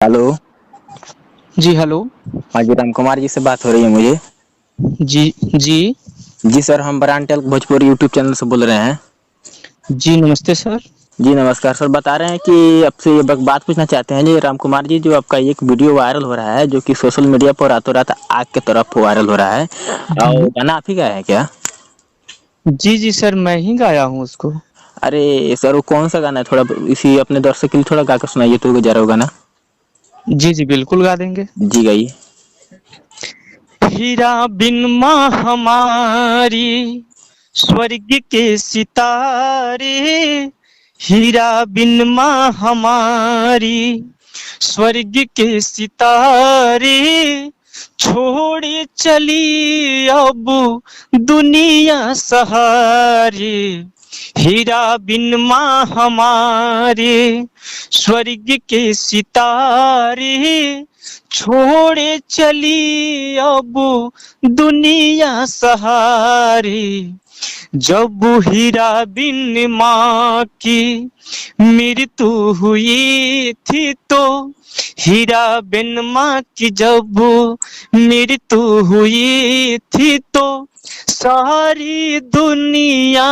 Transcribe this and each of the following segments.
Hello. जी, hello. हाँ जी, राम कुमार जी से बात हो रही है मुझे। जी, जी। जी सर, हम ब्रांड भोजपुरी यूट्यूब चैनल से बोल रहे हैं। जी, नमस्ते सर। जी नमस्कार सर, बता रहे हैं कि आपसे ये बात पूछना चाहते हैं जी राम कुमार जी, जो आपका एक वीडियो वायरल हो रहा है जो कि सोशल मीडिया पर रातों रात आग की तरफ वायरल हो रहा है, और जी। गाना आप ही का है क्या? जी, जी सर, मैं ही गाया हूँ उसको। अरे सर, वो कौन सा गाना है? थोड़ा इसी अपने दर्शक के लिए थोड़ा गा कर सुनाइए तो जरा वो गाना। जी, जी, बिल्कुल गा देंगे। जी गाइए। हीरा बिन माँ हमारी, स्वर्ग के सितारे। हीरा बिन माँ हमारी, स्वर्ग के सितारे। छोड़े चली अब दुनिया सहारे। हीरा बिन माँ हमारे, स्वर्ग के सितारे। छोड़े चली अब दुनिया सहारे। जब हीरा बिन माँ की मृत्यु हुई थी, तो हीरा बिन माँ की जब मृत्यु हुई थी, तो सारी दुनिया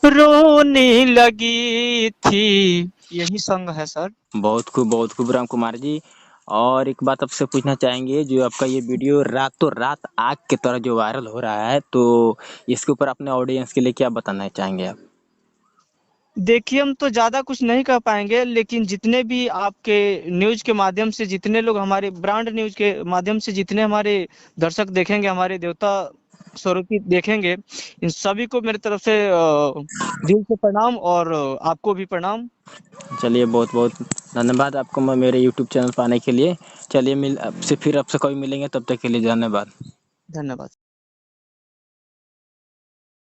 रोने लगी थी। यही सॉन्ग है सर। बहुत खूब राम कुमार जी। और एक बात आपसे पूछना चाहेंगे, जो आपका ये वीडियो रातों रात आग की तरह जो वायरल हो रहा है, तो इसके ऊपर अपने ऑडियंस के लिए क्या बताना चाहेंगे आप? देखिए, हम तो ज़्यादा कुछ नहीं कह पाएँगे, लेकिन जितने भी आपके न्यूज़ के माध्यम से जितने लोग हमारे ब्रांड न्यूज़ के माध्यम से जितने हमारे दर्शक देखेंगे, हमारे देवता स्वरूपी देखेंगे, इन सभी को मेरी तरफ से दिल से प्रणाम और आपको भी प्रणाम। चलिए, बहुत बहुत धन्यवाद आपको मेरे यूट्यूब चैनल पर आने के लिए। चलिए, मिल आपसे फिर आपसे कभी मिलेंगे, तब तक के लिए धन्यवाद। धन्यवाद।